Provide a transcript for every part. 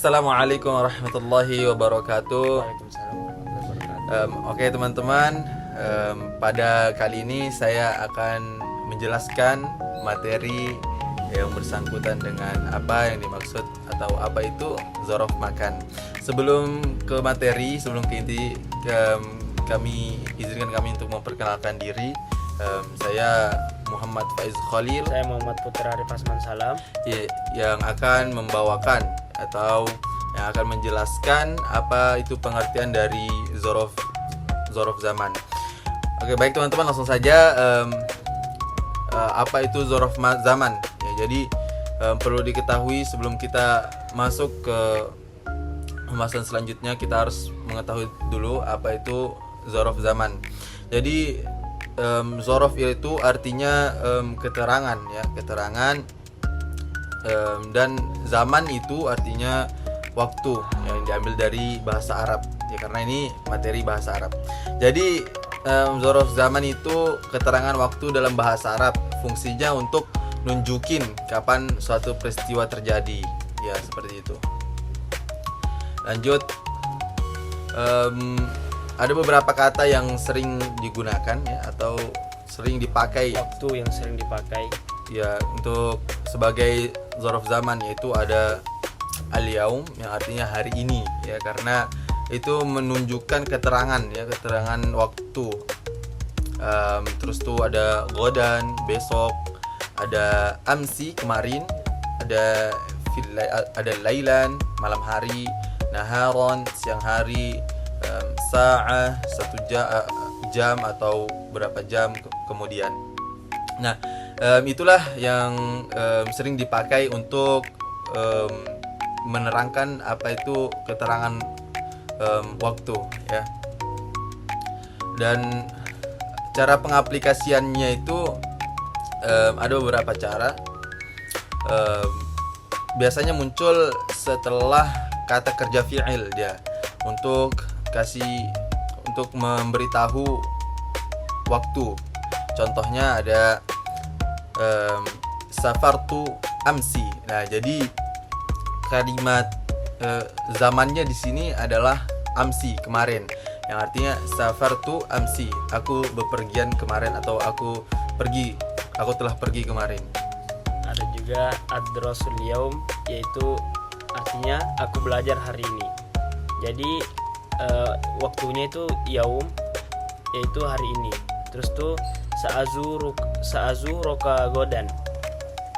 Assalamualaikum warahmatullahi wabarakatuh. Waalaikumsalam warahmatullahi wabarakatuh. Oke teman-teman, pada kali ini saya akan menjelaskan materi yang bersangkutan dengan apa yang dimaksud atau apa itu zorof makan. Sebelum ke materi, sebelum ke inti, izinkan kami untuk memperkenalkan diri. Saya Muhammad Faiz Khalil. Saya Muhammad Putra Arif Asman Salam. Yang akan membawakan atau yang akan menjelaskan apa itu pengertian dari zorof zaman. Oke, baik teman-teman, langsung saja. Apa itu zorof zaman? Ya, jadi perlu diketahui sebelum kita masuk ke pembahasan selanjutnya, kita harus mengetahui dulu apa itu zorof zaman. Jadi zorof itu artinya keterangan, ya, keterangan. Dan zaman itu artinya waktu, yang diambil dari bahasa Arab, ya, karena ini materi bahasa Arab. Jadi zorof zaman itu keterangan waktu dalam bahasa Arab, fungsinya untuk nunjukin kapan suatu peristiwa terjadi, ya, seperti itu. Lanjut, ada beberapa kata yang sering digunakan, ya, atau sering dipakai. Waktu yang sering dipakai, ya, untuk sebagai zorof zaman, yaitu ada al-yaum yang artinya hari ini, ya, karena itu menunjukkan keterangan, ya, keterangan waktu. Terus tuh ada godan, besok, ada amsi, kemarin, ada lailan, malam hari, naharon, siang hari, sa'ah, satu jam atau berapa jam kemudian. Nah, itulah yang sering dipakai untuk menerangkan apa itu keterangan waktu, ya. Dan cara pengaplikasiannya itu ada beberapa cara. Biasanya muncul setelah kata kerja fi'il, dia untuk memberitahu waktu. Contohnya ada safartu amsi. Nah, jadi kalimat zamannya di sini adalah amsi, kemarin, yang artinya safartu amsi, aku bepergian kemarin, atau aku telah pergi kemarin. ada juga adrosul yaum, yaitu artinya aku belajar hari ini. Jadi waktunya itu yaum, yaitu hari ini. Terus tuh sa'azuruka godan,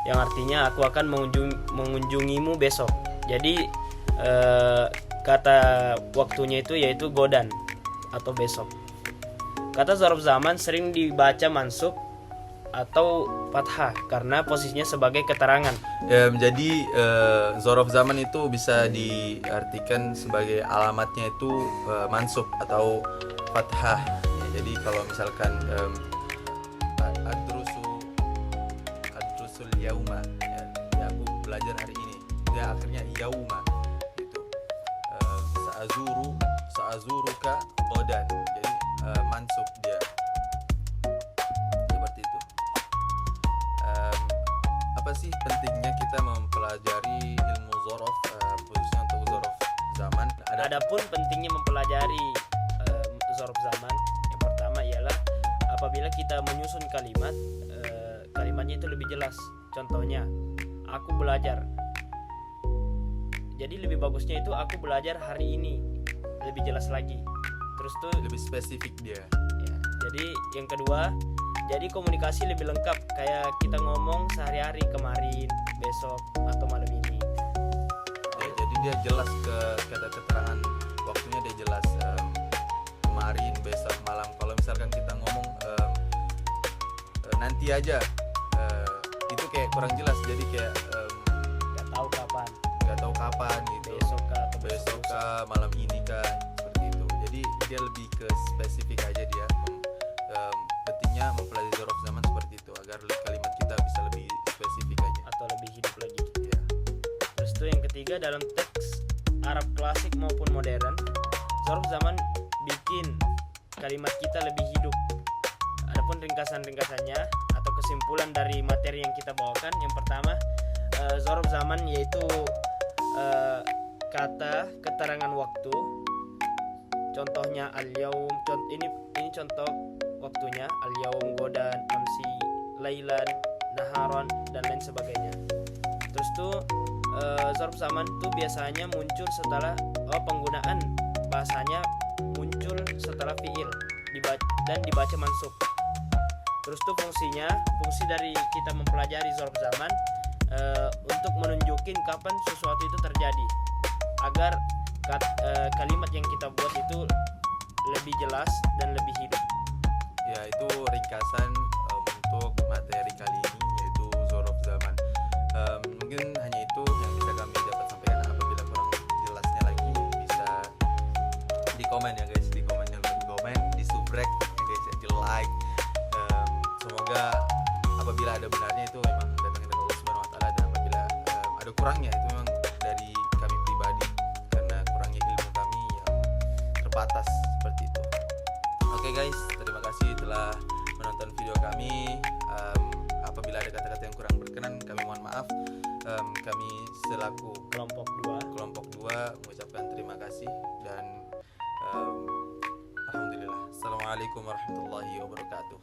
yang artinya aku akan mengunjungimu besok. Jadi kata waktunya itu yaitu godan atau besok. Kata zorof zaman sering dibaca mansub atau fathah karena posisinya sebagai keterangan. Jadi zorof zaman itu bisa diartikan sebagai alamatnya itu mansub atau fathah. Ya, jadi kalau misalkan adrusul yauma, ya, aku belajar hari ini, dia akhirnya yauma gitu. Sa'azuruka godan, jadi mansub dia, seperti itu. Apa sih pentingnya kita mempelajari ilmu zorof, khususnya untuk zorof zaman? Adapun pentingnya mempelajari zorof zaman, yang pertama ialah apabila kita menyusun kalimat, kalimatnya itu lebih jelas. Contohnya, aku belajar. Jadi lebih bagusnya itu aku belajar hari ini, lebih jelas lagi. Terus tuh lebih spesifik dia. ya, jadi yang kedua, jadi komunikasi lebih lengkap, kayak kita ngomong sehari-hari, kemarin, besok, atau malam ini. Ya, jadi dia jelas kata keterangan waktunya, dia jelas kemarin, besok, malam. Kalau misalkan kita ngomong nanti aja, itu kayak kurang jelas. Jadi kayak Gak tahu kapan gitu. besok Besok malam ini kah, seperti itu. Jadi dia lebih ke spesifik aja dia. Pentingnya mempelajari zorof zaman seperti itu agar kalimat kita bisa lebih spesifik aja atau lebih hidup lagi. ya. Terus tuh yang ketiga, dalam teks Arab klasik maupun modern, zorof zaman bikin kalimat kita lebih hidup. Adapun ringkasan-ringkasannya atau kesimpulan dari materi yang kita bawakan, yang pertama, zorof zaman yaitu kata keterangan waktu. Contohnya al-yaum, ini contoh waktunya al-yaum, godan, amsi, lailan, naharon, dan lain sebagainya. Terus tuh zarf zaman tuh biasanya muncul setelah penggunaan bahasanya muncul setelah fiil dan dibaca mansub. Terus tuh fungsi dari kita mempelajari zarf zaman untuk menunjukin kapan sesuatu itu terjadi, agar kalimat yang kita buat itu lebih jelas dan lebih hidup. Ya, itu ringkasan untuk materi kali ini, yaitu zorof zaman. Mungkin hanya itu yang bisa kami dapat sampaikan. Apabila kurang jelasnya lagi, bisa di komen ya guys, di komen, di subrek ya guys, di like. Semoga apabila ada benarnya itu memang datangnya dari Allah Subhanahu Wa Taala, dan apabila ada kurangnya itu memang dari kami pribadi, karena kurangnya ilmu kami yang terbatas seperti itu. Oke guys, terima kasih telah menonton video kami. Apabila ada kata-kata yang kurang berkenan, kami mohon maaf. Kami selaku Kelompok 2 mengucapkan terima kasih, dan alhamdulillah. Assalamualaikum warahmatullahi wabarakatuh.